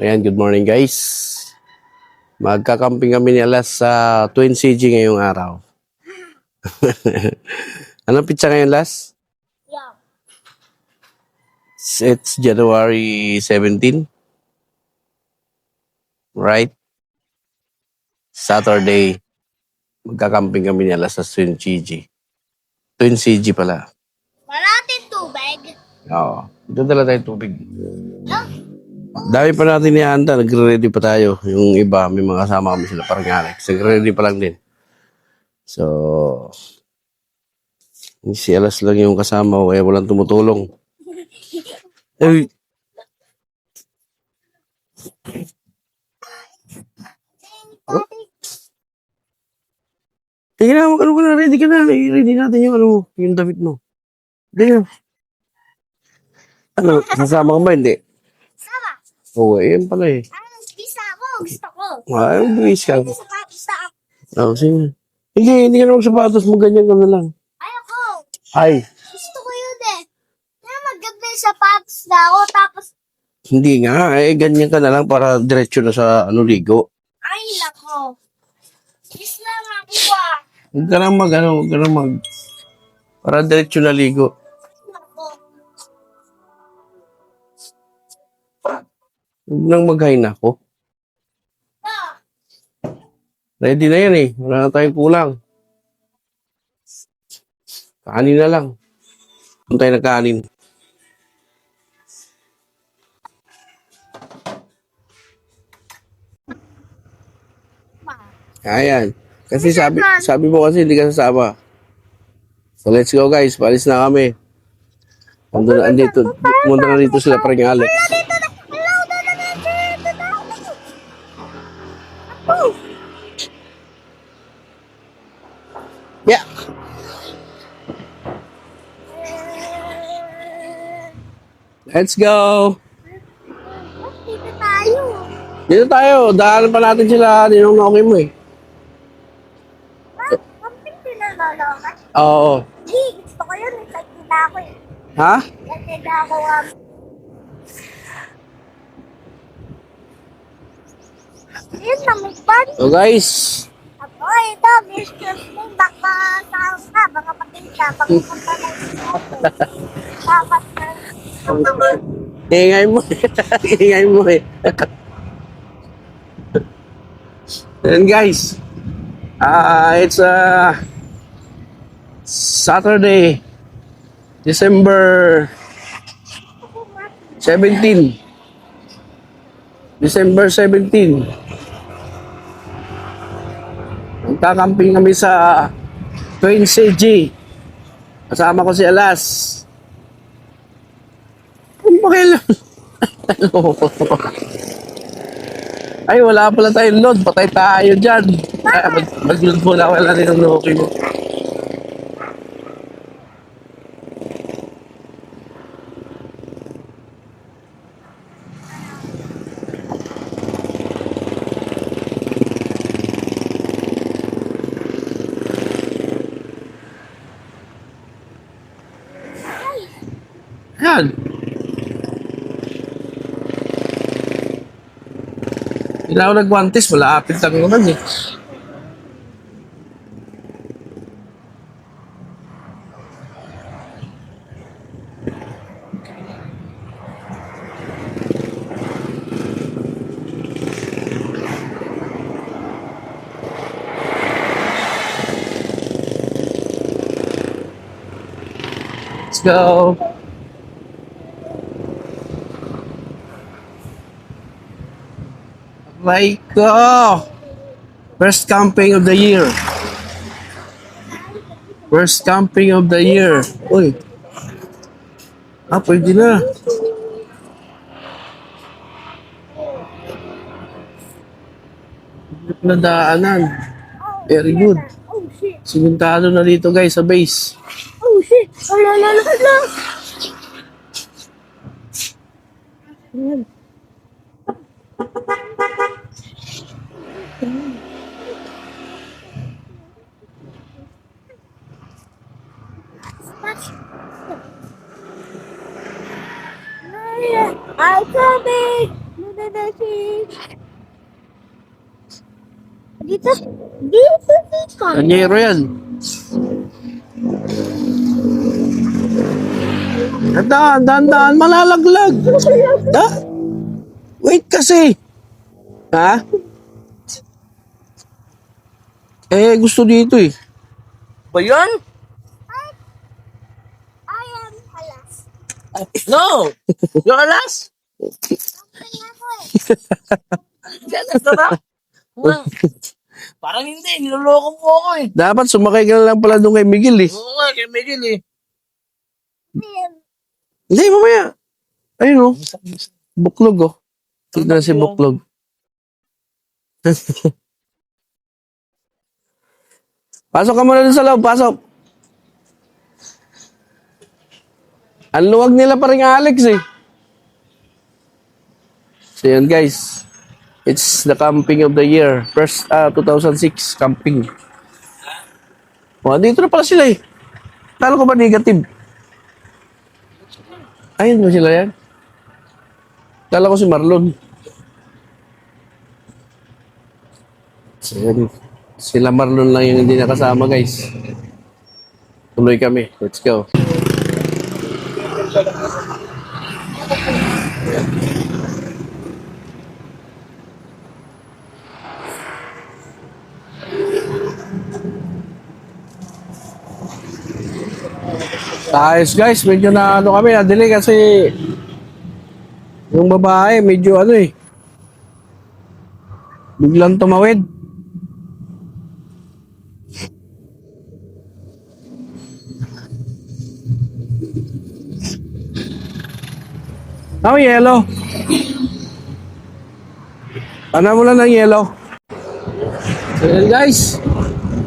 Ayan, good morning guys. Magkakamping kami ni Alas sa Twin CG ngayong araw. Anong pitsa ngayon, Las? Yeah. It's January 17, right? Saturday. Magkakamping kami ni Alas sa Twin CG. Twin CG pala. Malating tubig. Oo. Doon dala tayo tubig. Huh? Dami pa natin ihanda. Nagre-ready pa tayo. Yung iba, may mga kasama kami sila. Parang Alex. Nagre-ready pa lang din. So, si Alas lang yung kasama ko. Walang tumutulong. Eh, tingnan mo, ano ka na, ready ka na. I-ready natin yung yung damit mo. Tingnan. Ano, sasama ka ba? Hindi. Sama. Oo, yan pala eh. Bisa ako. Gusto ko. Ay, buwis ka. Gusto ako. Oo, sige. Hindi ka na magsapatos mo, ganyan ka na lang. Ayoko. Ay, Gusto ko yun eh. Kaya maggabi sa paps na ako tapos hindi nga. Ganyan ka na lang para diretso na sa ligo. ay lako. Kiss lang ako ah. Huwag ka na huwag ka na para diretso na ligo. Lako. Huwag nang mag-hi na ako. Ah. Ready na yan eh. Wala na tayong kulang. Kanin na lang. Kung tayo nagkanin. Ayan. Kasi sabi mo kasi hindi ka sasama. So let's go guys. Palis na kami. Pumunta na dito sila parang Alex. Yeah. Let's go. Dito tayo. Dito tayo. Daanan pa natin sila. Ninong na okay mo eh. Kamping pinalalakas. Oo. Hey, gusto ko yun. Excited na ako eh. Ha? Excited na ako. Ayun, namigpan. So guys. Ako, ito, Mr. Slim, baka saan ka, baka patinta, pagpunta na dapat na. Ingay mo. Ingay mo eh. And guys. It's Saturday. December 17. December 17. Magkakamping kami sa Twin CG. Kasama ko si Alas. Ano ba kailan? Ay, wala pala tayong load. Patay tayo dyan. Mag-load muna. Wala rin ang okay mo. Yan. Hindi na ako nagwantis. Malapit lang naman eh. Let's go. My God. First camping of the year. First camping of the year. Uy. Pwede na. Na daanan. Very good. Oh shit, Simentado na dito guys sa base. oh shit, ala, ala, ala, ala. Ay, tubig! na si... Dito, dito. Kanyero yan. Daan, malalaglag. Da? Wait kasi. Ha? Eh, gusto dito eh. Ba yun? I am alas. No! Yung alas? Kaya ako eh. Yung alas na ba? Parang hindi, niloloko mo ako eh. Dapat sumakay ka na lang pala doon kay Miguel eh. Oo nga, kay Miguel eh. Hindi, mamaya. Ayun oh. Buklog oh. Tignan si Buklog. Pasok ka muna dun sa loob, pasok. Ang luwag nila pa rin Alex eh. So yan guys. It's the camping of the year. First 2006 camping. Oh, dito na pala sila eh. Kala ko ba negative? Ayun ba sila yan? Kala ko si Marlon. So yan. Sila Marlon lang yung hindi nakasama guys. Tuloy kami. Let's go. Ayos guys, medyo na ano kami, nadili kasi yung babae medyo ano eh. Biglang tumawid. Oh, yellow. Ano mo lang ng yellow. So yun guys,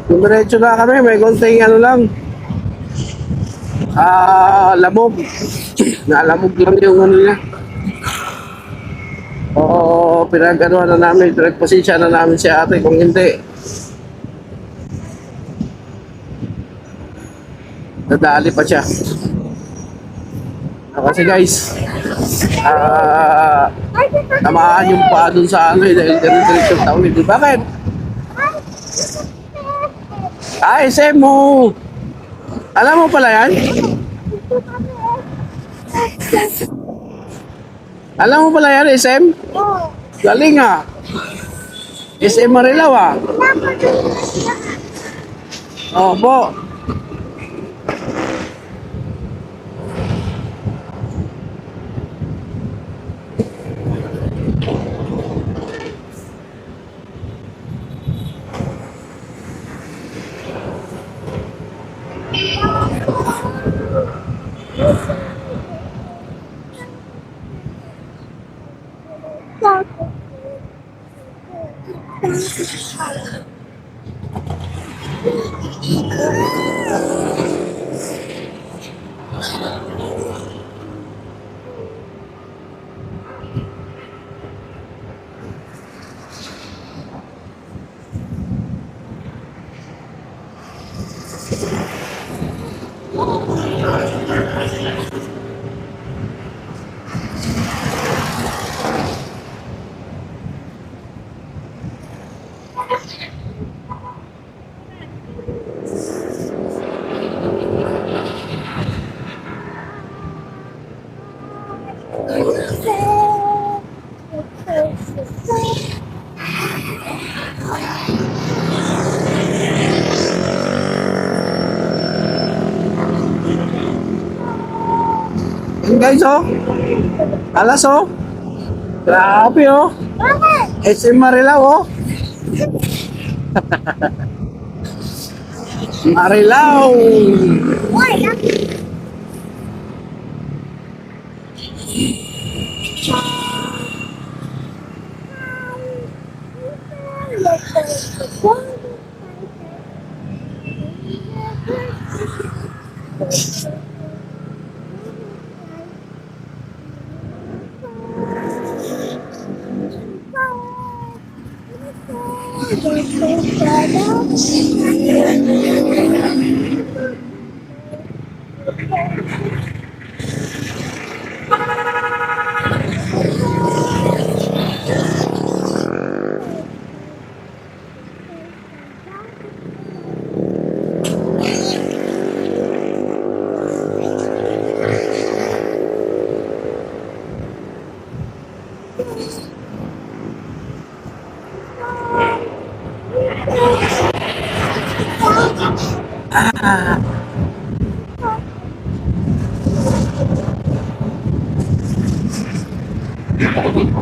dumiretso na kami, may konting ano lang. Lamog. Nalamog lang yung ano niya. Oo, pinag-ano na namin, pinag-posisya na namin si ate kung hindi. Nadali pa siya. Kasi guys, tamaan yung paa dun sa ano eh, dahil diretso tawid. Bakit? SM mo! Alam mo pala yan? Alam mo pala yan, SM? Oo. Galing ah. SM Marilaw ah. Opo. Yun guys oh. Alas oh. Grabe oh. Bakit? SM Marilaw oh. Marilaw. Why? Wing,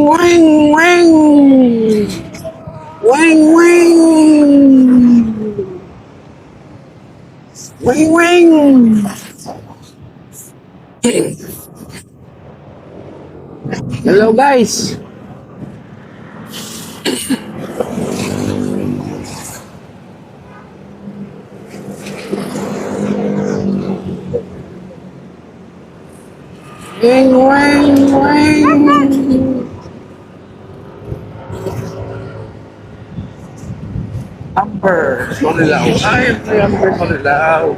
wing, wing! Wing, wing! Wing, wing! Hello guys! Wing, wing, wing! Amber, Marilao. Ay, Amber, Marilao.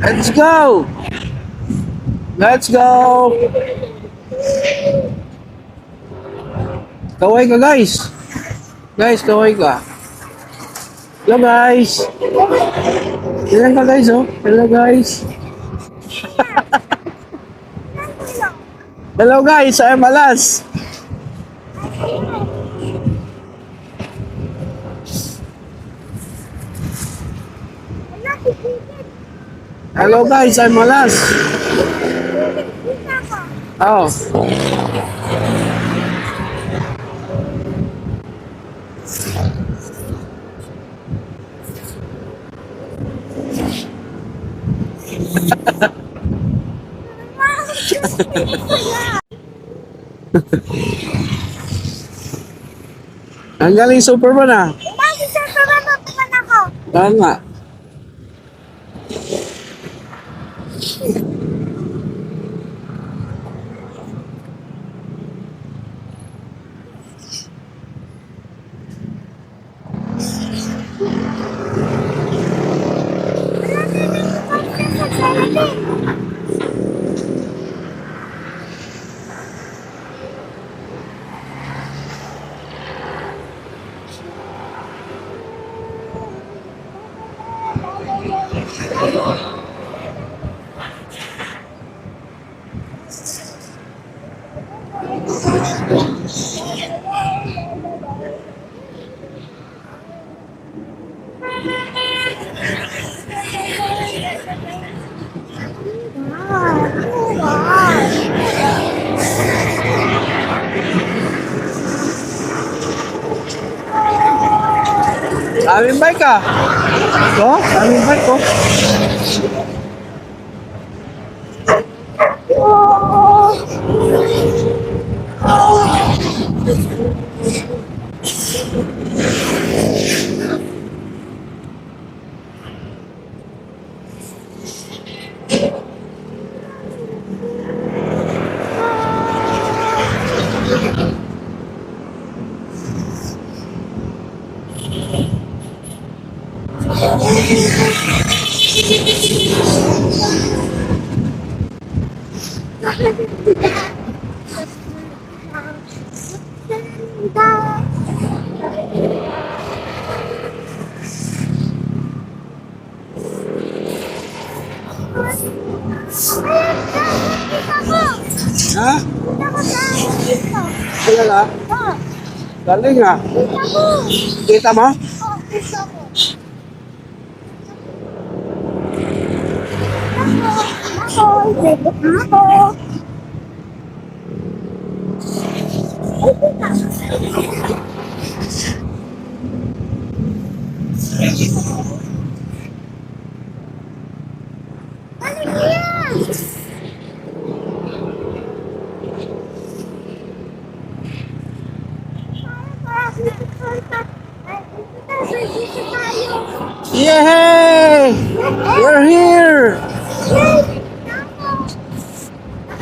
Let's go! Let's go! Kaway ka guys! Guys, kaway ka. Hello guys! Ilan ka guys oh? Hello guys! Hello guys, I'm Alas! Hello guys, I'm Alas! Oh. Ang galing Superman ah. Lagi sa sarap naman ako. Tama. Aming bike ah. Oh, aming bike ko. Ha? Talaga? Galing ah. Kita mo?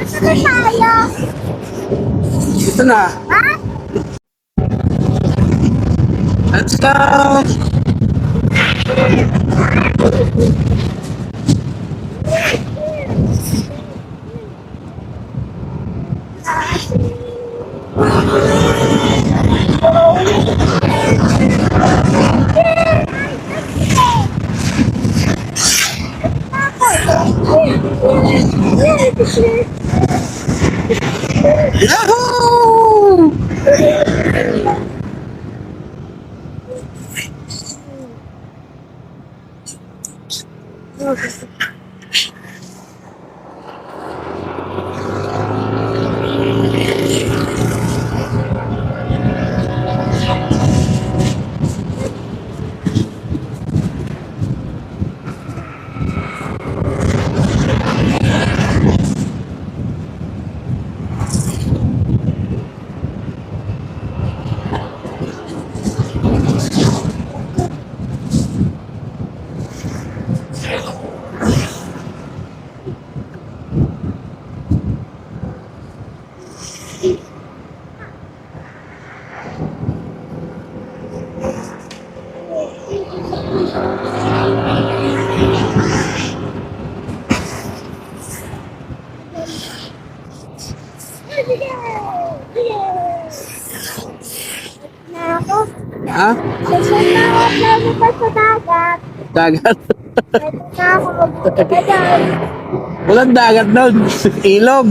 Ito tayo. Ito na. Ha? Let's go! Yahoo! Na ako. Ha? Gusto na ako lumipad sa dagat. Dagat. Pwede na ako magpunta dyan. Walang dagat doon. Ilog.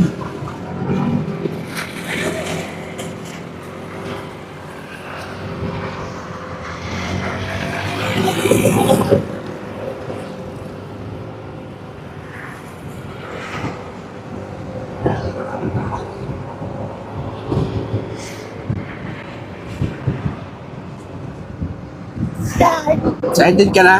Excited ka na?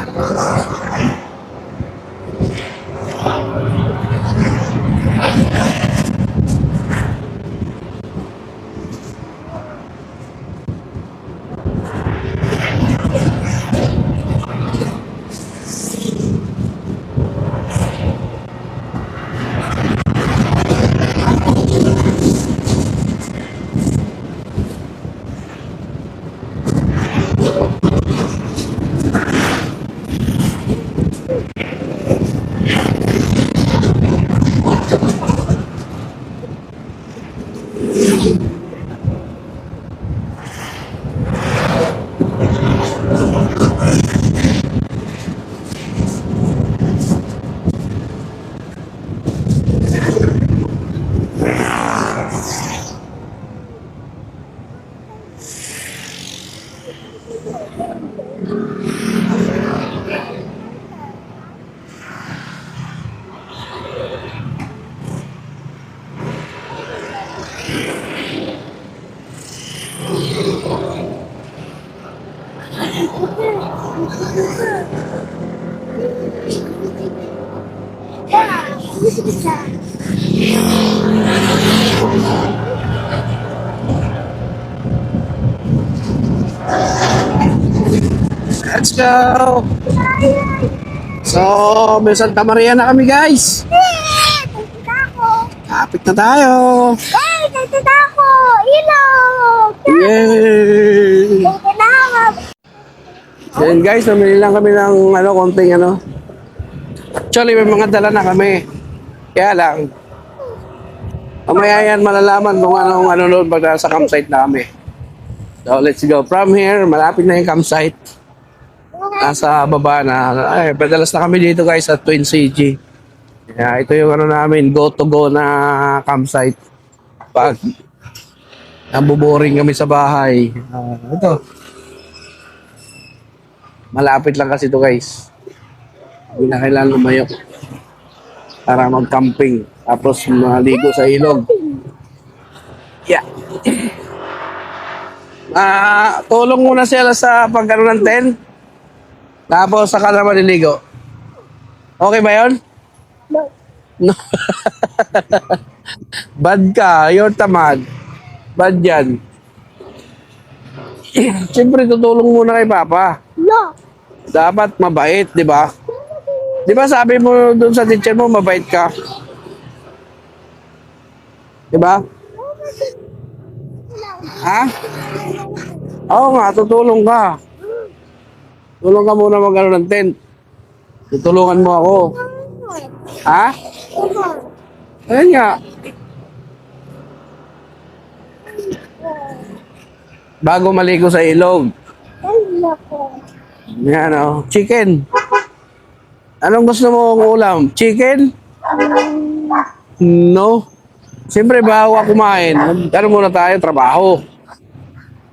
Let's go! So, may Santa Maria na kami guys. Nandito ako. Kapit na tayo. Hey, nandito ako. Ilog. Yay! Nandito na ako. Then guys, namili lang kami ng konting Actually, may mga dala na kami. Kaya lang, mamaya yan malalaman kung ano noon pag nasa campsite na kami. So, let's go. From here, malapit na yung campsite. Nasa baba na. Ay, padalas na kami dito guys sa Twin CG. Yeah, ito yung namin, go-to-go na campsite. Pag nabuboring kami sa bahay. Ito. Malapit lang kasi ito guys. Hindi na kailangan lumayo para mag-camping. Tapos maligo sa ilog. Yeah. Tulong muna sila sa pagkaroon ng tent. Tapos saka na maliligo. Okay ba yun? No. Bad ka. You're tamad. Bad yan. Siyempre, tutulong muna kay Papa. No. Dapat mabait, di ba? Di ba sabi mo dun sa teacher mo, mabait ka? Diba? Ha? Oo nga, tutulong ka. Tulong ka muna mag-ano ng tent. Tutulungan mo ako. Ha? Ayun nga. Bago maligo sa ilog. Ay, nako. Yan o. Chicken. Anong gusto mong ulam? Chicken? No. Siyempre, bago ka kumain, ano muna tayo, trabaho.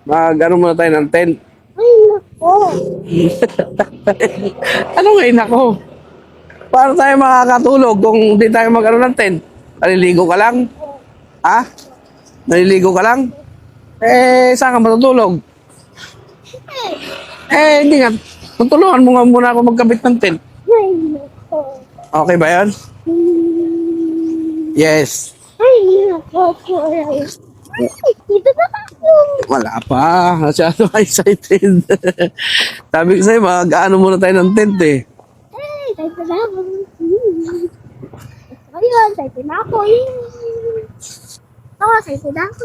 Ano muna tayo ng tent. Ay, nako. Ano ngayon ako? Paano tayo makakatulog kung hindi tayo mag-ano ng tent? Naliligo ka lang? Ha? Naliligo ka lang? Eh, saan ka matutulog? Eh, hindi nga. Tutulungan mo nga muna ako magkabit ng tent. Ay, nako. Okay ba yan? Yes. Ay, nako. Ay, dito na ako. Wala pa. Masyado excited. Sabi ko sa'yo, mag-ano muna tayo ng tent eh. Ay, dito na ako. Ayun, dito na ako. Oo, dito na ako.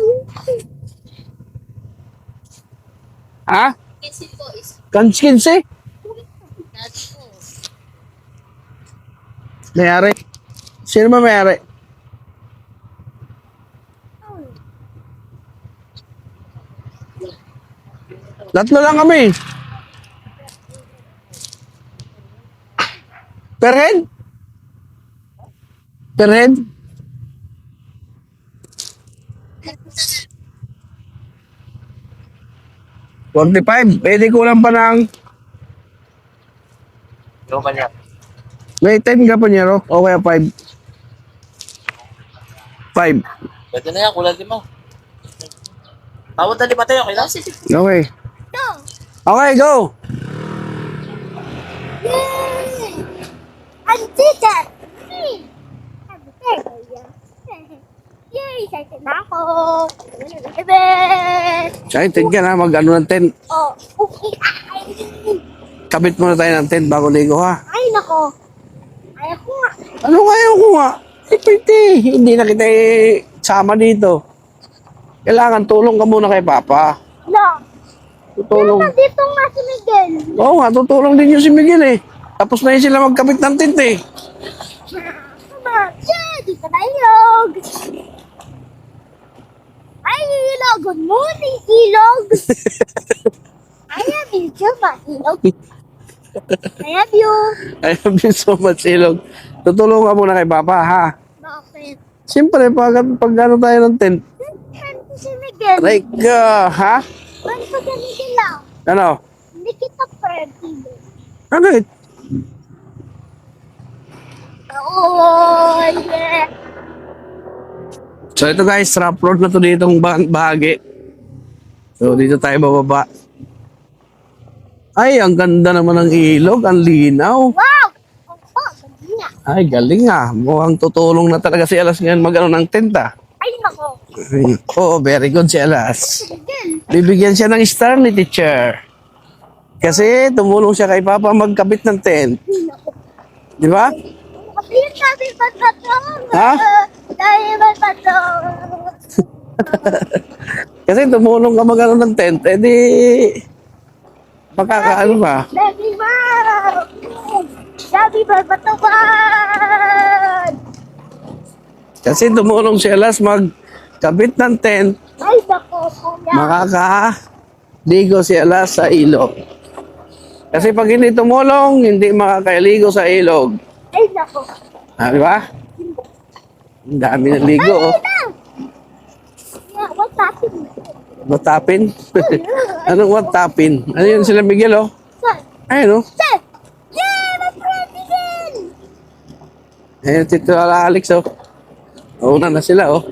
Ha? Kasi ko is Kansi? dati ko. Mayari. Sino ba mayari? Tatlo lang kami. Per head? Per head? $45. Pwede kulang pa ng Yung kanya. may 10 ka pa niya, Rock? O kaya 5? 5. Pwede na yan, kulang din mo. Tawad na 5 tayo, okay lang? Okay. Go! Okay, go! Yay! I did that! Yay! Excited na ako! Excited ka na mag-ano ng tent. Oh, okay. Ay, Kabit muna tayo ng tent bago ligo, ha? ay nako. Ay, ako nga. Ano kaya ko nga? Eh, pwede. Hindi na kita sama dito. Kailangan tulong ka muna kay Papa. No. Tutulong. Nandito nga si Miguel. Oo nga, tutulong din yung si Miguel eh. Tapos na yun sila magkabit ng tent eh. Yeah, dito na ilog. Ay, ilog. Good morning, ilog. I love you so much, ilog. I love you. I love you so much, Ilog. Tutulong ka muna kay Papa, ha? Bakit? Siyempre, pag ano tayo ng tent. Nandito si Miguel. Like, ha? Ano pa si Miguel lang? Ano? Hindi kita pwede. Ano eh? Oh, yeah. So ito guys, rough road na to ditong bahagi. So dito tayo bababa. Ay, ang ganda naman ng ilog, ang linaw. Wow! Opo, galing nga. Ay, galing ah. Mukhang tutulong na talaga si Alas ngayon mag-ano ng tent ah. Ay, nako. Oo, very good si Alas. Si Miguel. Bibigyan siya ng star ni teacher. Kasi tumulong siya kay Papa magkabit ng tent. Ay, nako. Di ba? Kasi yung sabi pa sa Ha? Sabi pa sa Kasi tumulong ka mag-ano ng tent, edi makakaano ba? Baby Mom! Sabi pa patawan! Kasi tumulong si Alas magkabit ng tent, Ay, nako, kuya. makakaligo si Alas sa ilog. Kasi pag hindi tumulong, hindi makakaligo sa ilog. Ay, nako. Ah, di ba? Ang dami ng ligo, oh. Yeah, what's happening? Matapin? Anong matapin? Ano yun sila Miguel, oh? Sir, Ayun, oh. sir! Yeah, my friend Miguel! Ayun, Tito Alex, oh. Una na sila, oh.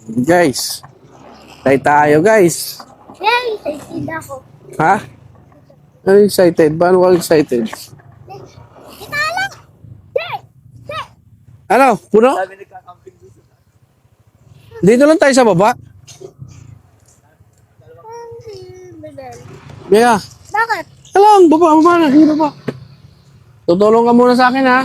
Guys. Tayo, guys. Yeah, excited ako. Ha? Ano excited? Paano ka excited? Kita lang! Sir! Sir! Ano? Puno? Sabi nagkakamping dito. Dito lang tayo sa baba. Miguel. Yeah. Bakit? Alam, baba na. Hindi baba. Tutulong ka muna sa akin, ha?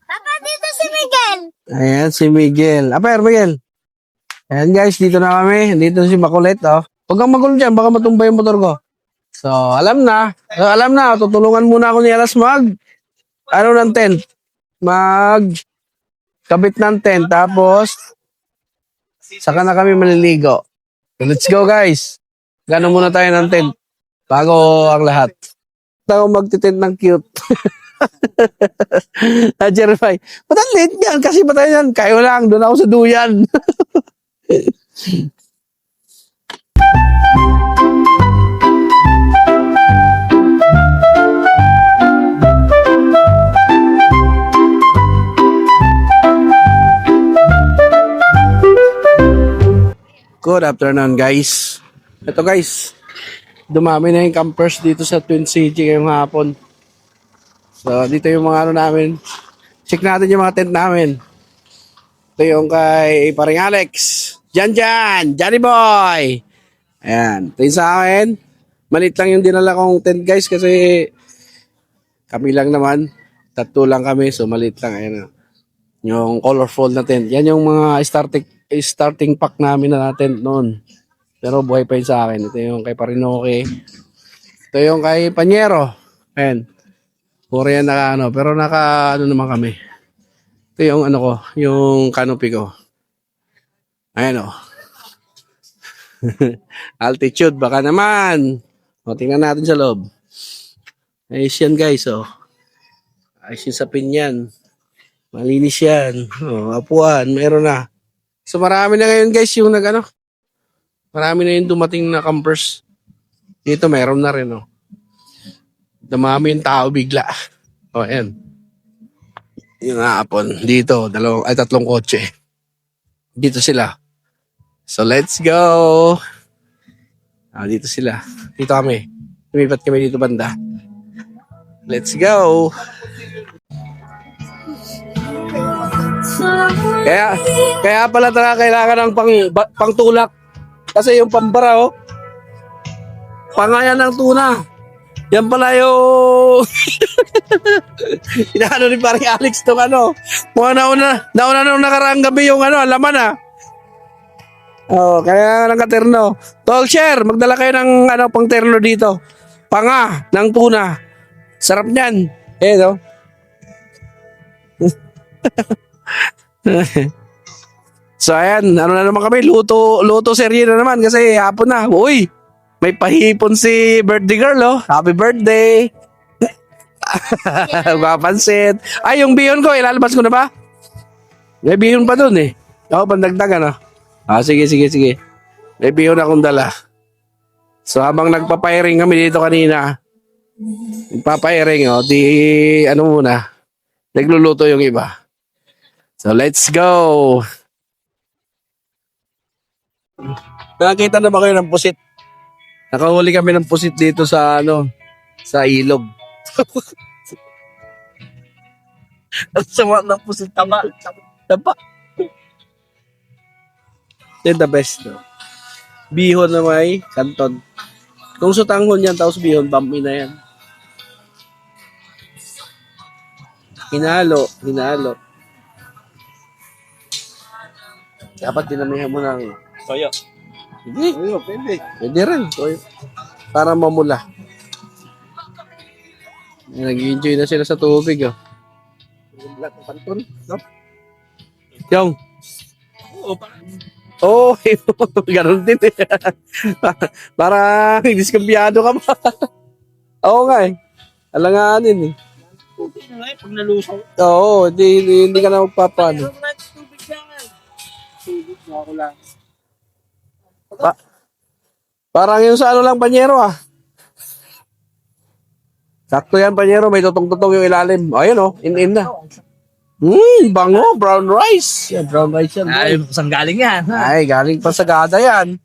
Papa, dito si Miguel. Ayan, si Miguel. Aper, Miguel. Ayan guys, dito na kami. Dito si Makulit, oh. Huwag kang magulo dyan, baka matumba yung motor ko. So, alam na. Tutulungan muna ako ni Alas ano ng tent? Kabit ng tent. Tapos, saka na kami maliligo. So, let's go guys. Gano muna tayo ng tent. Bago ang lahat. Ako magtitent ng cute. Jeremy, ba't ang late niyan? Kasi ba tayo yan? Kayo lang, doon ako sa duyan. Good afternoon guys. Ito guys, dumami na yung campers dito sa Twin City ngayong hapon. So dito yung mga ano namin. Check natin yung mga tent namin. Ito yung kay paring Alex. Johnny Boy. Ayan. Ito yung sa akin. Malit lang yung dinala kong tent guys kasi kami lang naman. 3 lang kami so malit lang. Ayan. Yung colorful na tent. Yan yung mga starting pack namin na tent noon. Pero buhay pa yun sa akin. Ito yung kay Parinoke. Ito yung kay Panyero. Ayan. Puro yan pero naka naman kami. Ito yung ko, yung canopy ko. Ayan o. Altitude, baka naman. O, tingnan natin sa loob. Ayos yan guys, o. Ayos yung sapin yan. Malinis yan. O, apuan, meron na. So marami na ngayon guys yung marami na yung dumating na campers. Dito meron na rin, o. Dumami yung tao bigla. O, ayan. Yung hapon. Dito, 3 kotse. Dito sila. So, let's go! Dito sila. Dito kami. Lumipat kami dito banda. Let's go! Kaya pala talaga kailangan ng pangtulak. Kasi yung pambara, oh. Pangayan ng tuna. Yan pala yung inaano ni paring Alex tong mga nauna nung nakaraang gabi yung laman Oh, kaya nakaterno. Tall share, magdala kayo ng pang terno dito. Panga ng tuna. Sarap niyan. No? So ayan, na naman kami, luto serye na naman kasi hapon na. Uy, may pahipon si birthday girl, oh. Happy birthday. Papansin. Ay, yung bihon ko, ilalabas ko na ba? May bihon pa dun eh. Ako, pandagdag sige. May bihon akong dala. So, habang nagpapairing kami dito kanina, nagpapairing, muna. Nagluluto yung iba. So, let's go. Nakakita na ba kayo ng pusit? Nakahuli kami ng pusit dito sa ilog. Ang sama ng pusit. Taba. Yan the best. No? Bihon na may kanton. Kung sutanghon yan, tapos bihon, bami na yan. Hinalo. Dapat dinamihan mo ng Toyo. Hindi. Pwede rin. Para mamula. Nag-enjoy na sila sa tubig. Yung. Ganun din eh. Para diskambiyado ka ba? Oo nga eh. Alanganin eh. Pag nalusaw. Oo, hindi ka na magpapano. Tubig na ako lang. Parang yung sa lang, Panyero Sakto yan, Panyero. May tutong-tutong yung ilalim. Ayun in na. Bango. Brown rice. Yeah, brown rice yan. Ay, saan galing yan? Ay, galing pa sa Sagada yan.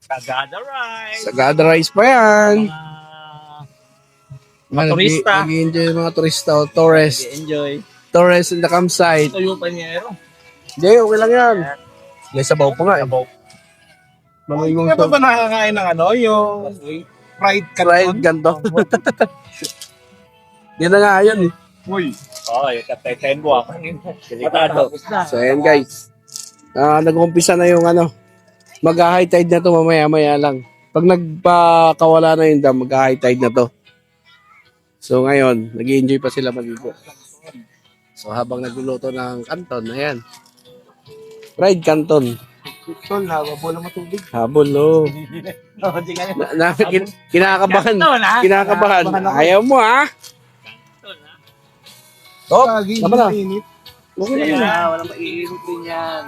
Sagada rice. Sagada rice pa yan. Mga turista. Nag-enjoy yung mga turista o tourist. Enjoy. Tourist in the campsite. Ito yung panyero. Hindi, okay lang yan. May sabaw pa nga eh. Mamingong Hindi ka ba nakakain ng ano, yung fried fried canton? ganto. Yan na nga yun eh. Uy, Oo, yung katay-10 buwak. Matado. So ayan guys. Nag-umpisa na yung ano. Mag-high tide na to mamaya-maya lang. Pag nagpakawala na yung dam, mag-high tide na to. So ngayon, nag-enjoy pa sila maligo. So habang nagluluto ng canton, ayan. Fried canton. tol, hawa po lang matubig. Habol, no. Kinakabahan. Kinakabahan. Ayaw mo, ha? Oh, Lagi tama na. init. Okay na yun. Walang maiinit din yan.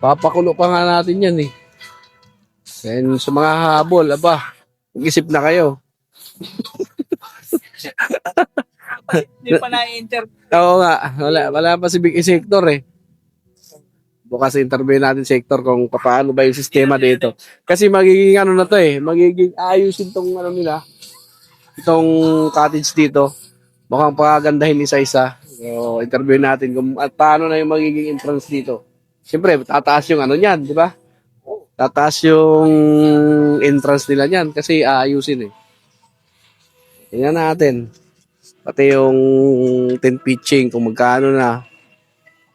Papakulo pa nga natin yan, eh. And sa mga habol, aba, mag-isip na kayo. Hindi pa na-enter. Oo nga, wala pa si Big E Sector, eh. Bukas interview natin sector kung paano ba yung sistema dito. Kasi magiging ano na to eh, magiging ayusin tong ano nila, itong cottage dito. Mukhang pagagandahin isa-isa. So, interview natin kung at paano na yung magiging entrance dito. Siyempre, tataas yung ano niyan, di ba? Tataas yung entrance nila niyan kasi aayusin eh. Tingnan natin. Pati yung tent pitching kung magkano na.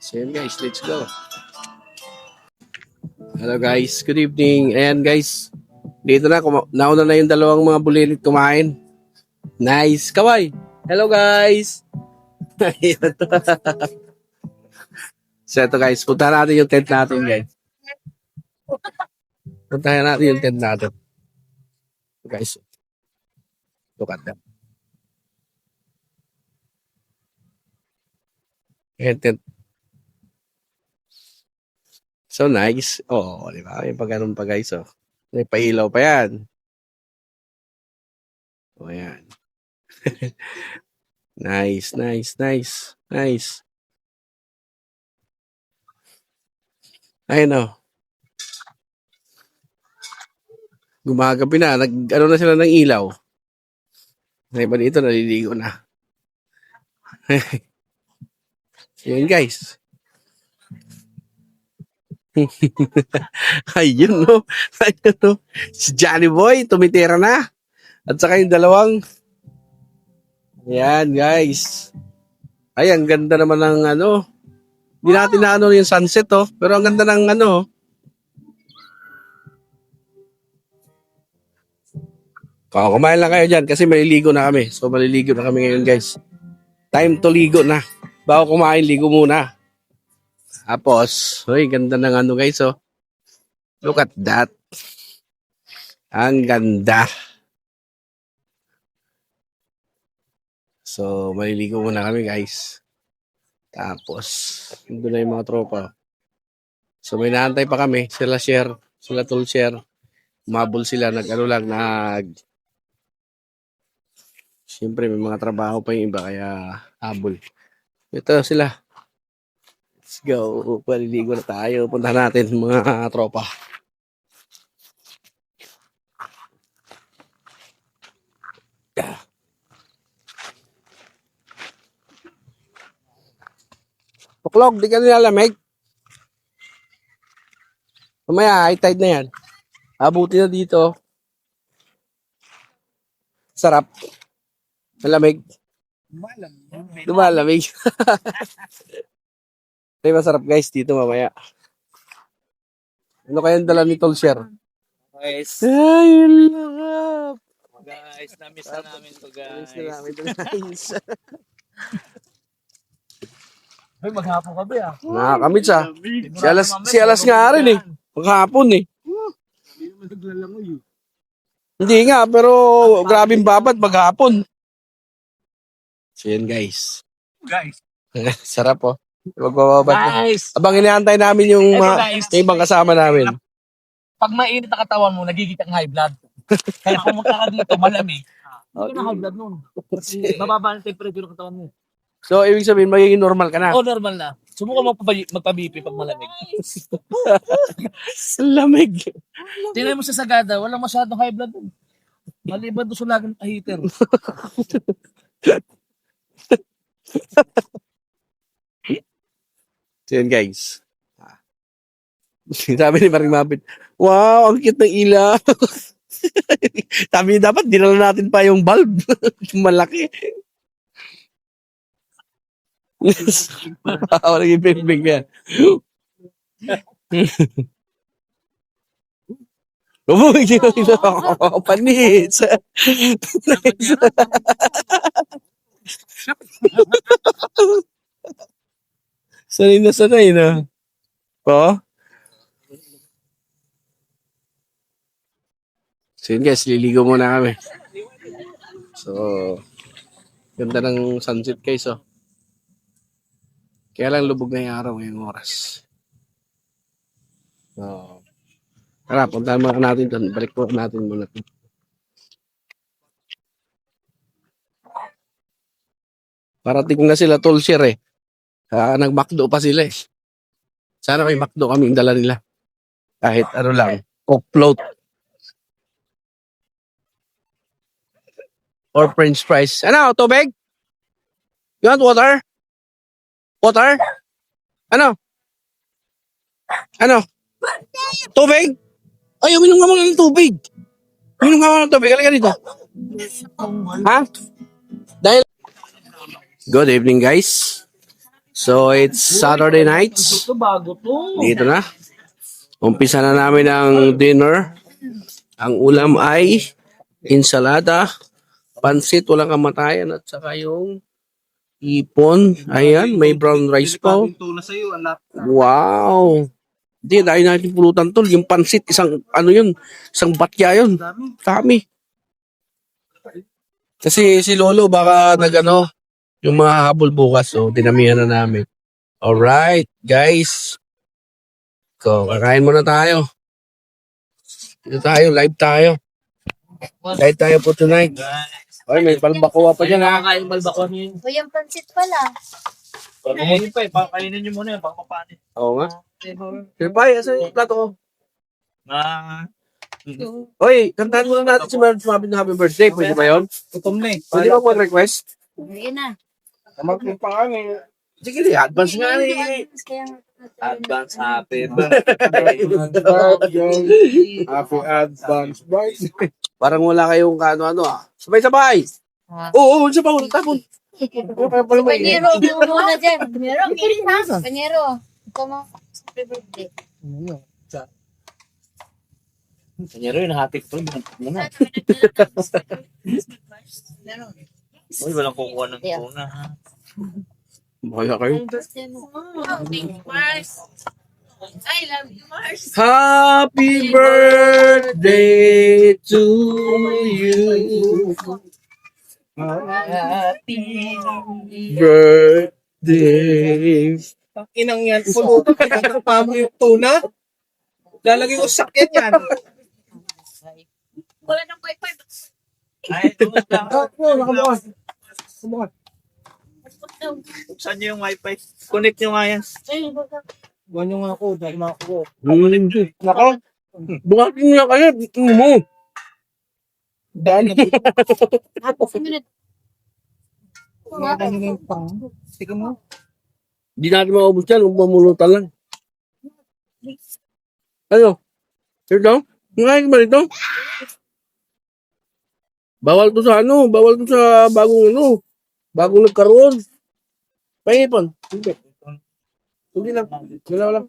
So yun guys, let's go. Hello guys, good evening. Ayan guys, dito na, nauna na yung dalawang mga bulilit kumain. Nice, kaway. Hello guys. So ito guys, puntahan natin yung tent natin guys. Puntahan natin yung tent natin. Guys, look at that. Ayan, tent. So nice. Oo, di ba? May pag-ganun pa guys, oh. May pailaw pa yan. O, ayan. Nice, nice, nice, nice. Ayun, oh. Gumagabi na. Ano na sila ng ilaw. May ba dito, naliligo na. Ayan, guys. Ayun, no? Ayun, no? Si Johnny Boy, tumitira na. At saka yung dalawang. Ayan, guys. Ay, ang ganda naman ng ano. Hindi natin na ano yung sunset, oh. Pero ang ganda ng ano. Kumain lang kayo dyan kasi maliligo na kami. So, maliligo na kami ngayon, guys. Time to ligo na. Bago kumain, ligo muna. Tapos, uy, ganda ng ano, guys, oh. Look at that. Ang ganda. So, maliligo muna kami, guys. Tapos, doon na yung mga tropa. So, may naantay pa kami. Sila share, sila tool share. Umabol sila, Siyempre, may mga trabaho pa yung iba, kaya habol. Ito sila. Let's go. Paliligo na tayo. Punta natin mga tropa. Puklog, di ka nilalamig. Mamaya, high tide na yan. Abuti na dito. Sarap. Malamig. Lumalamig. Ay, masarap guys dito mamaya. Ano kayang dala ni Tolsher? Guys, Ay, love. guys, na-miss na namin to guys. Guys. Ay, maghapon kami ah. Nakakamit siya. Si Alas nga rin eh. Maghapon eh. Hindi nga, pero grabing babad maghapon. So yan guys. Guys. Sarap oh. Magbababad na. Guys, Abang inaantay namin yung eto mga guys. yung ibang kasama namin. Pag mainit ang katawan mo, nagigit ang high blood. Kaya pumunta ka dito, malamig. Hindi ka na high blood nun. Mababa ang temperature ng katawan mo. So, ibig sabihin, magiging normal ka na. Oh, normal na. Subukan magpa-BP pag malamig. Lamig. Tingnan mo sa Sagada, walang masyadong high blood dun. Maliban doon sa lagi ng heater. So yun guys. Sabi ni Maring Mabit, wow, ang cute ng ilaw. Sabi niya, dapat dinala natin pa yung bulb. Malaki. Walang ipingbing yan. Umuwi siya ng panis. Sanay na sanay na. Po? So yun guys, liligo muna kami. So, ganda ng sunset guys oh. Kaya lang lubog na yung araw ngayong oras. So, tara, puntahan muna natin doon. Balik po natin muna. Parating na sila Tulsier eh. Nag-McDo pa sila eh. Sana may McDo kami yung dala nila. Kahit ano lang, Coke float. Or French fries. Ano, tubig? You want water? Water? Ano? Ano? Tubig? Ay, uminom ka muna ng tubig. Uminom ka muna ng tubig. Halika dito. Ha? Dahil... Good evening, guys. So, it's Saturday nights. Ito bago to. Dito na. Umpisa na namin ang dinner. Ang ulam ay ensalada, pansit, walang kamatayan, at saka yung ipon. Ayan, may brown rice pa. Tuna sa'yo, anak. Wow! Hindi, dahil natin pulutan tol. Yung pansit, isang, ano yun, isang batya yun. Dami. Kasi si Lolo baka nagano, yung mga habol bukas, so dinamihan na namin. Alright, guys. So, kakain muna tayo. Dito tayo, live tayo. Live tayo po tonight. Ay, may balbacoa pa dyan ha. Nakakain balbakon yun. O yung pansit pala. Pagkainin pa eh. Pakainin nyo muna yun. Pagpapanin. Oo nga. Sir Pai, asan yung plato ko? Na. Oy, kantahan muna natin si Marge Mabit na happy birthday. Pwede ba yun? Gutom na eh. Pwede ba mag-request? Hindi na. Magping pa nga eh. Sige, advance nga eh. Advance happy Happy advance birthday. Parang wala kayong kano-ano ah. Sabay-sabay. Oo, sa bawal. Tapon. Panyero, ikaw muna dyan. Panyero. Ikaw mo. Happy birthday. Kanyero yun, hatip to. Muna. Uy, walang kukuha ng tuna ha. Bahala kayo. Birthday mo. I love you, Mars. Happy birthday to you. Happy Birthday. Inang yan. Pulutan, pinagkapa mo yung tuna. Lalagay ko sakyan yan. Wala nang wifi. Ay, tungod lang. Nakabukas. Nakabukas. Buksan nyo yung wifi. Connect nyo nga yan. Buwan yung ako. Dahil mga ako. Nako. Bukatin nga kayo. Tingnan mo. Dahil Tika mo. Di natin maubos yan kung pamulutan lang. Ano? Ito? Ngayon ba ito? Bawal to sa ano? Bawal to sa bagong ano? Bagong nagkaroon. Pahipon. Hindi. Hindi lang. Wala lang.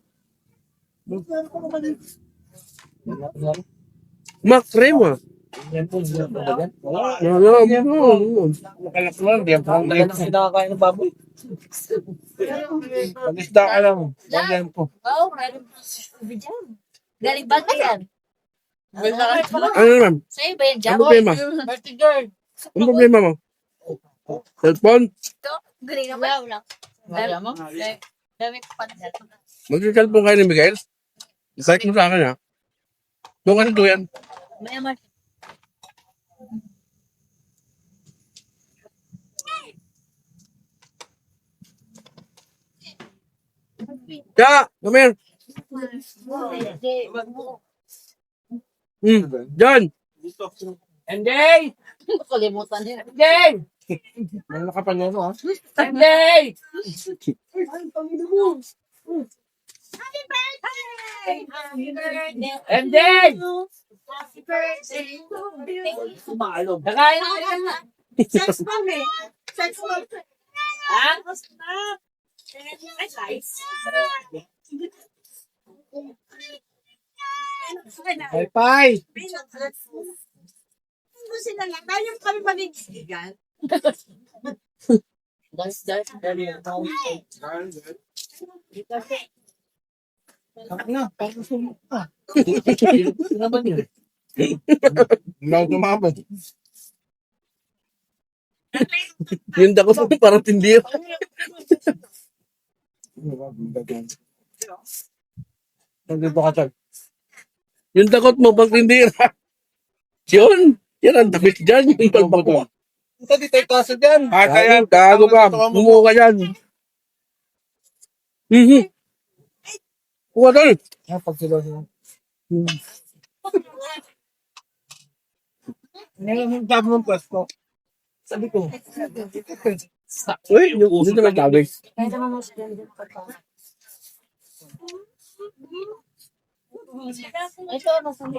Makrem ah. Yan po. Nakalak Nakalaklan. Di ang Yan ang kinakain ng baboy. Pag-isda ka lang. Ganyan po. Oo, meron pa dyan. Galing ba yan? Ano naman? Sa'yo ba yan, Ano Jam? problema? Birthday girl. Ano problema mo? Cellphone? Galing naman. Wala mo? Dami ko pa na. Mag-cellphone kayo ni Miguel? Isayk mo sa akin ha. Doon ka nito yan. May amas. Kaya, come here. John. Enday! Kalimutan din. Enday! Ano nakapanyan mo, ha? Enday! Happy birthday! Happy birthday! Enday! Happy birthday to you! Sumalog. Nakain na yan. Sex bomb eh. Sex bomb. Ha? Ay, guys. Pai! Sila lang. Tayo kami magigsigan. That's Na, parang sumuk ka. Ano naman yun? Hindi tumabot. Yung dakot mo parang tindira. Nandito ka, Chag. Yung dakot mo pag tindira. Yun. Yan ang damit dyan. Yung palpak mo. Ito, di tayo kaso dyan. Kaya yan, gago ka. Bumuo ka dyan. Kuha doon. Pag sila sila. Ngayon, sabi mong pwesto. Sabi ko. Uy, yung uso na nagtawag.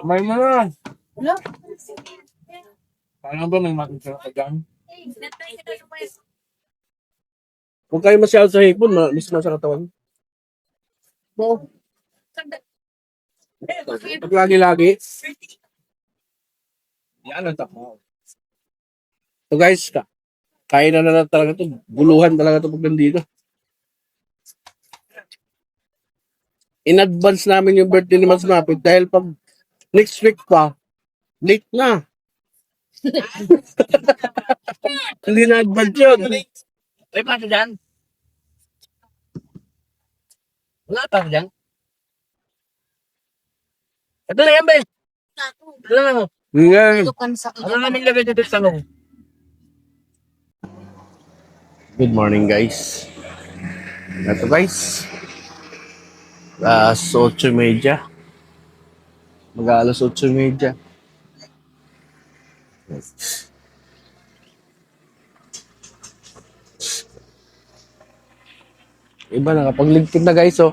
May mo na. Paano ba may makikita ka dyan? Huwag kayo masyado sa hipon, miss mo sa katawan. Pag lagi-lagi. Yan ang tama. So guys, kain na talaga to. Buluhan talaga to pag nandito. In advance namin yung birthday ni Mas Mapit dahil pag next week pa, late na. Hindi na advance yun. May plato dyan? Wala pa dyan? Ito na yan, Ben. Ito na mo. Nga. Ano namin lagay dito sa loob? Good morning guys. Ito guys. Alas 8:30. Mag-alas 8:30. Iba nakapagligpit na guys oh.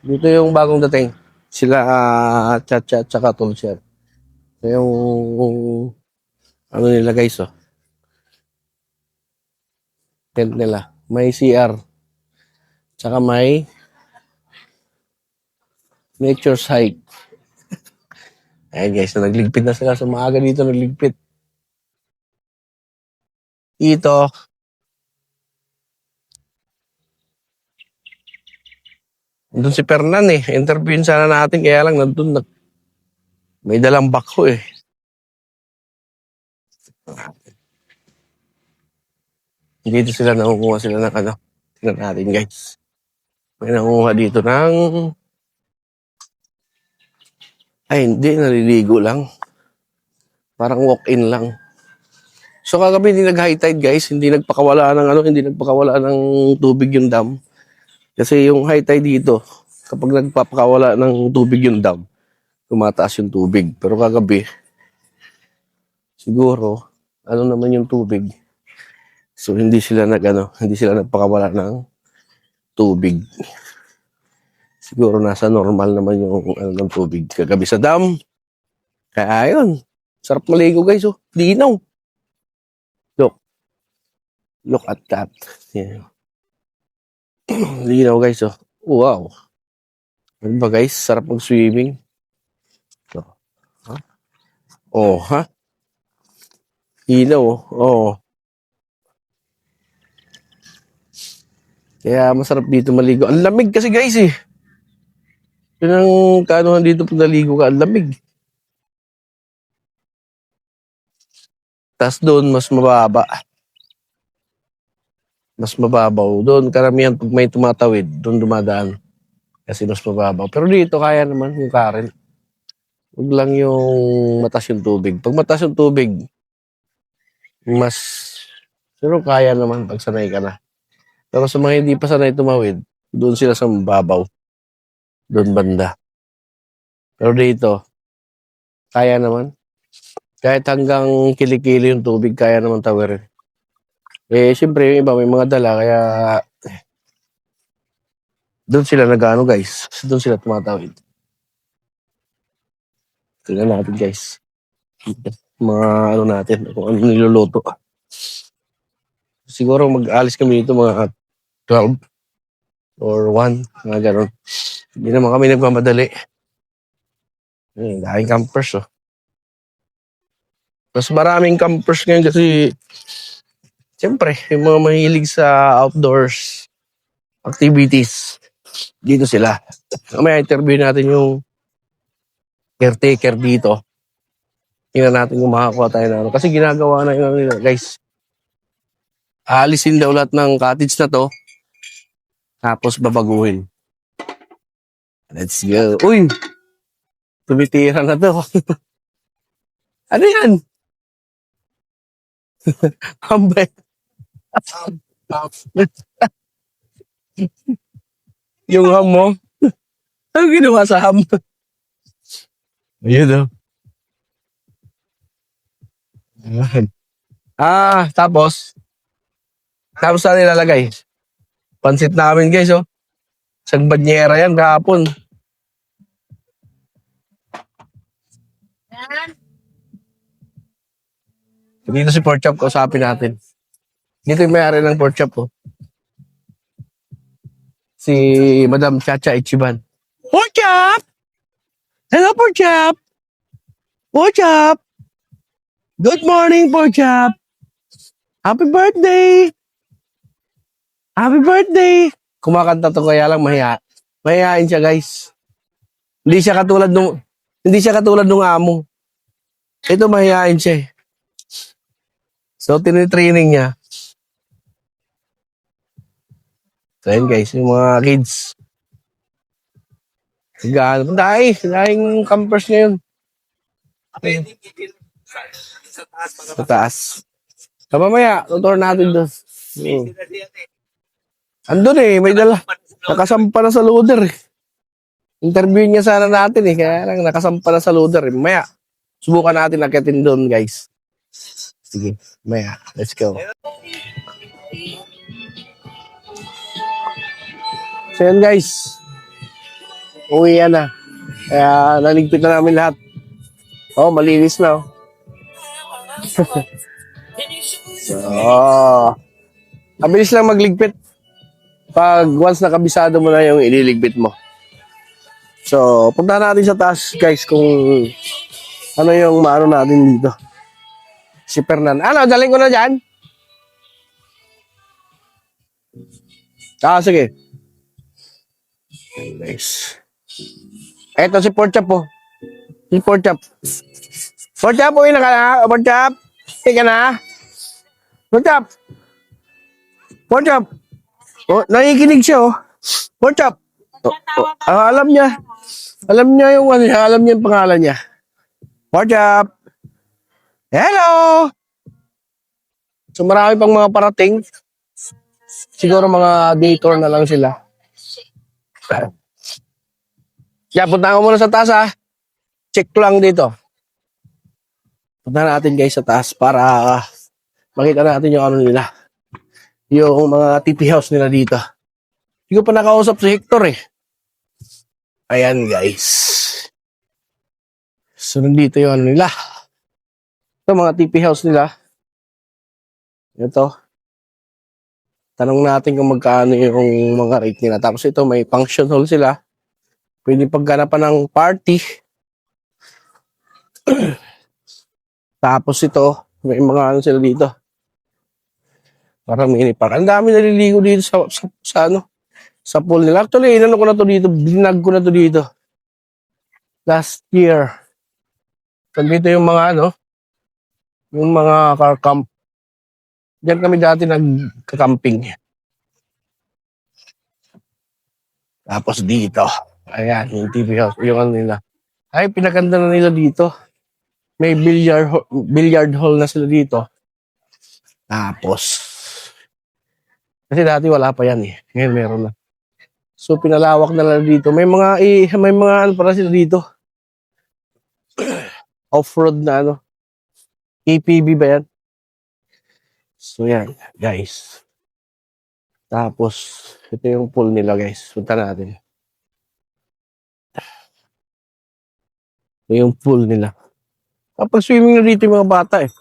Dito yung bagong dating. Sila Chat-Chat tsaka Tulcher. Yung ano nila guys oh. Tent nila. May CR. Tsaka may nature site. Ayan guys, na nagligpit na sila sa maaga dito nagligpit. Ito. Nandun si Fernan eh. Interviewin sana natin kaya lang nandun may dalang bako eh. Dito sila nangunguha sila ng ano. Tingnan natin guys. May nangunguha dito ng hindi, naliligo lang. Parang walk-in lang. So kagabi hindi nag-high tide guys, hindi nagpakawala ng tubig yung dam. Kasi yung high tide dito, kapag nagpapakawala ng tubig yung dam, tumataas yung tubig. Pero kagabi, siguro, ano naman yung tubig. So hindi sila nagpakawala ng tubig. Siguro nasa normal naman yung ng tubig kagabi sa dam. Kaya ayun, sarap maligo guys oh. Dinaw. Look at that. Yeah. Linaw guys oh. Wow. Ano ba guys? Sarap mag-swimming. So, ha? Oh, ha? Linaw oh. Oh. Kaya masarap dito maligo. Ang lamig kasi guys eh. Yun ang kaanuhan dito pag naligo ka. Ang lamig. Tas doon mas mababa. Mas mababaw. Doon karamihan pag may tumatawid, doon dumadaan. Kasi mas mababaw. Pero dito kaya naman yung current. Huwag lang yung mataas yung tubig. Pag mataas yung tubig, pero kaya naman pag sanay ka na. Pero sa mga hindi pa sanay tumawid, doon sila sa mababaw. Doon banda. Pero dito, kaya naman. Kahit hanggang kilikili yung tubig, kaya naman tawirin. Eh, siyempre, yung iba may mga dala, kaya doon sila nag-ano, guys. Doon sila tumatawid. Tingnan natin, guys. Mga ano natin, kung ano niluluto. Siguro mag-alis kami dito mga 12 or 1, mga gano'n. Hindi naman kami nagmamadali. Daming campers, oh. Mas maraming campers ngayon kasi siyempre, yung mga mahilig sa outdoors activities, dito sila. May interview natin yung caretaker dito. Tingnan natin kung makakuha tayo na ano. Kasi ginagawa na yun nila, guys. Aalisin daw lahat ng cottage na to, tapos babaguhin. Let's go. Uy! Tumitira na to. Ano yan? Hambay. Yung ham mo? Ano ginawa sa ham? Ayun daw. Tapos saan nilalagay? Pansit namin, guys, oh. Isang banyera yan kahapon. Dito si pork chop, kausapin natin. Dito yung may-ari ng pork chop, oh. Si Madam Chacha Ichiban. Pork chop! Hello, pork chop! Pork chop! Good morning, pork chop! Happy birthday! Happy birthday! Kumakanta to kaya lang mahihain siya, guys. Hindi siya katulad nung amo. Ito mahihain siya, eh. So, tinitraining niya. So, yun, guys, yung mga kids. Dahing campers ngayon. Sa taas. So, mamaya, tutor natin doon. Andun, eh, may dala. Nakasampa na sa loader, eh. Interview niya sana natin, eh. Kaya lang, nakasampa na sa loader, eh. Mamaya, subukan natin akitin doon, guys. Sige, mamaya. Let's go. So, yun, guys. Uwi yan na. Kaya naligpit na namin lahat. Oh, malinis na, oh. So, mabilis lang magligpit pag once nakabisado mo na yung ililigpit mo. So, punta natin sa taas, guys, kung ano yung maano natin dito. Si Fernan. Ano, daling ko na dyan? Sige. Okay, guys. Eto si Pork Chop, oh. Si Pork Chop. Pork Chop, uwi na ka na. Pork Chop. Uwi ka na. Pork Chop. Pork Chop. Oh, nakikinig siya, oh. Pork Chop. Alam niya. Alam niya yung ano niya. Alam niya yung pangalan niya. Pork Chop. Hello! So marami pang mga parating. Siguro mga day tour na lang sila. Kaya punta ko muna sa taas, ha. Check ko lang dito. Punta natin, guys, sa taas para makita natin yung ano nila. Yung mga TP house nila dito. Hindi ko pa nakausap si Hector, eh. Ayan, guys. So nandito yung ano nila. Ito mga TP house nila. Ito. Tanong natin kung magkano yung mga rate nila. Tapos ito may function hall sila. Pwede pagganapan ng party. Tapos ito, may mga ano sila dito. Parang mini park. Ang dami naliligo dito sa ano, sa pool nila. Actually, inano ko na to dito, binag ko na to dito. Last year. So, dito yung mga ano, yung mga car camp. Diyan kami dati nagka-camping. Tapos dito. Ayan, yung TV house. Yung ano nila. Ay, pinaganda na nila dito. May billiard hall na sila dito. Tapos, kasi dati wala pa yan, eh. Ngayon meron na. So, pinalawak na lang dito. May mga ano para sila dito. off-road na ano. APB ba yan? So yan, guys. Tapos, ito yung pool nila, guys. Punta natin. Ito yung pool nila. Kapag swimming na dito yung mga bata eh.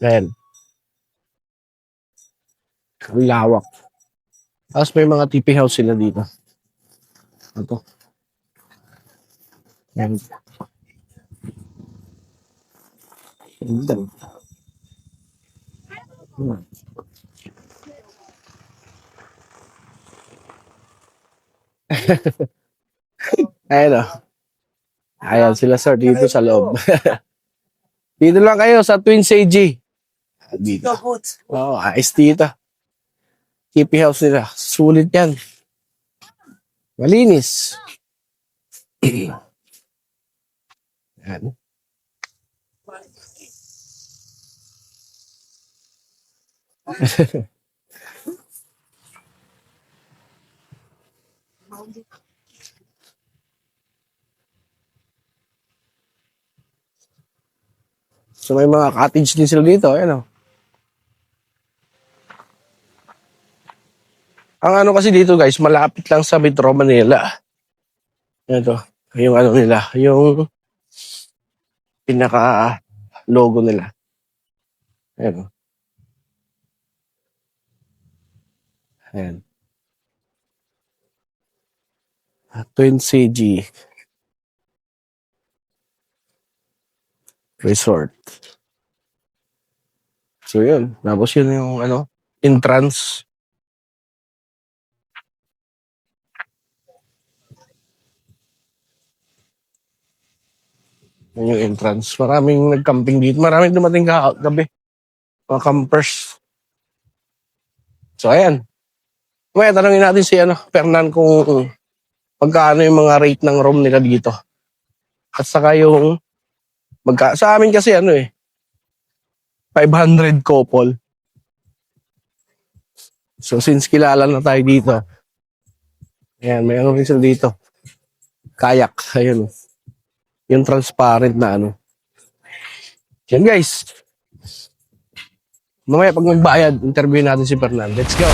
Ayan. Ang lawak. Tapos may mga tipi house sila dito. Ito. Ayan. Ganda. Ayan o. Ayan sila sir dito sa loob. Dito lang kayo sa Twin AG. Dito. Oo, ayos dito. Tipi house nila. Sulit yan. Malinis. Ayan. So may mga cottage din sila dito. Ayan o. Ang ano kasi dito guys, malapit lang sa Metro Manila. Ito, yung ano nila, yung pinaka logo nila. Ayan o. Ayan. Twin CG Resort. So yun. Tapos yun yung ano, entrance. Yun yung entrance. Maraming nag-camping dito. Maraming dumating gabi. Mga campers. So ayan. May tanongin natin si ano, Fernan kung pagkaano yung mga rate ng room nila dito. At saka yung sa amin kasi ano eh 500 couple. So since kilala na tayo dito. Ayan, may ano rin sila dito. Kayak, ayun. Yung transparent na ano. Yan guys. Mamaya pag magbayad, interview natin si Fernan. Let's go.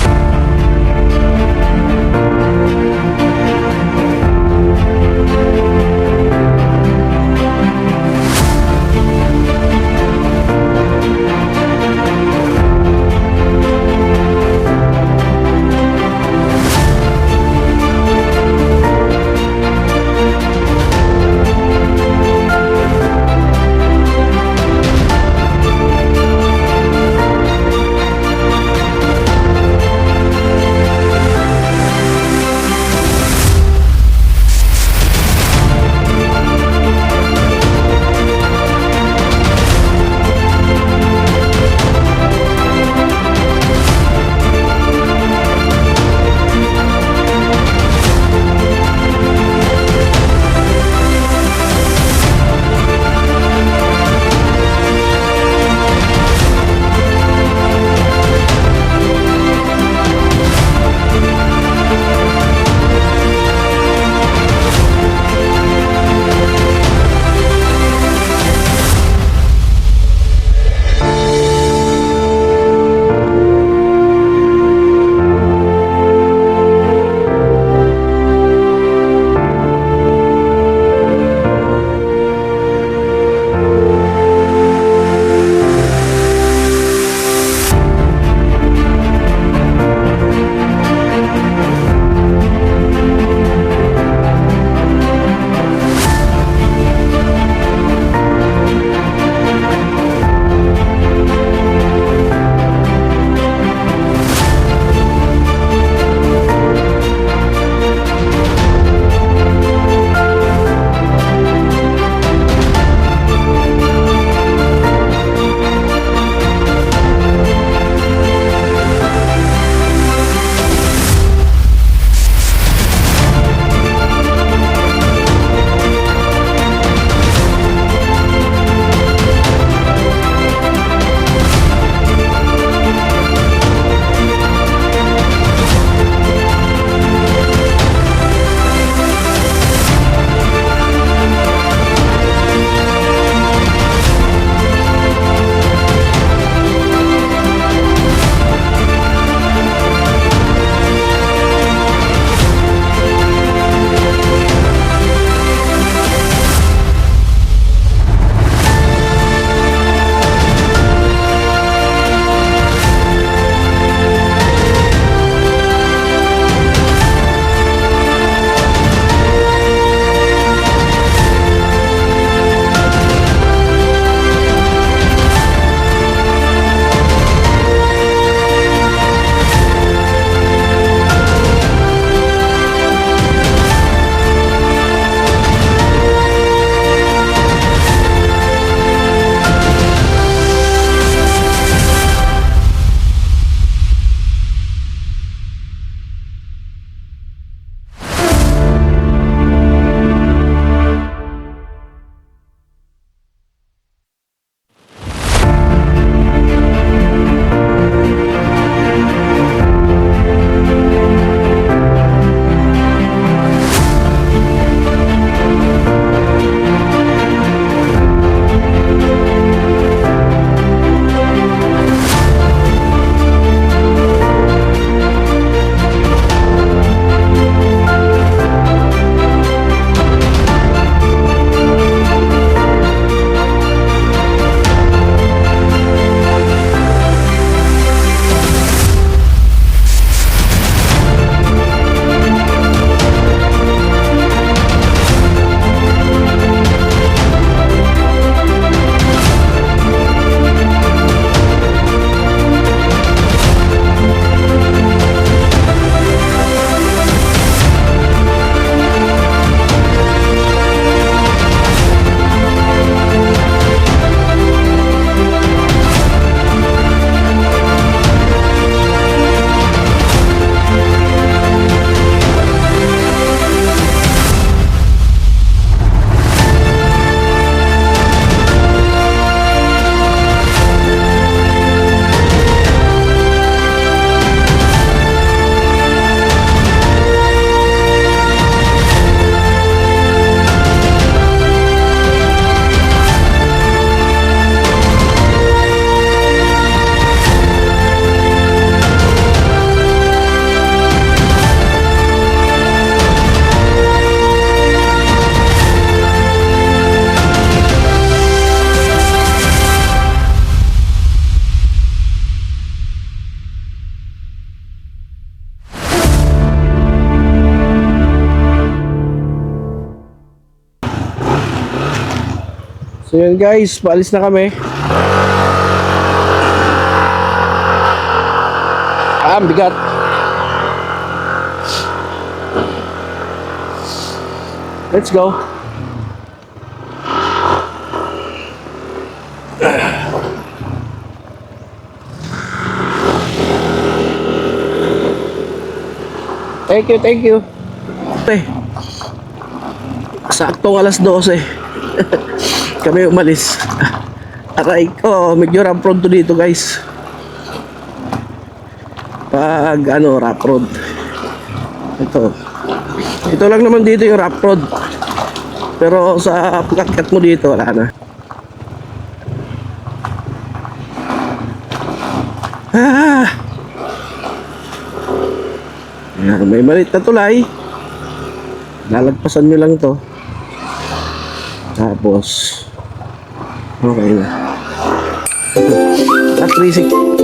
So yun guys, paalis na kami. Ang bigat. Let's go. Thank you, thank you. Saktong alas 12. Kami umalis. Aray ko, medyo rough road to dito guys. Pag ano, rough road. Ito lang naman dito yung rough road. Pero sa pagkat mo dito, wala na. Ah! Ayan, may malit na tulay. Lalagpasan nyo lang to. Tapos okay na. At 360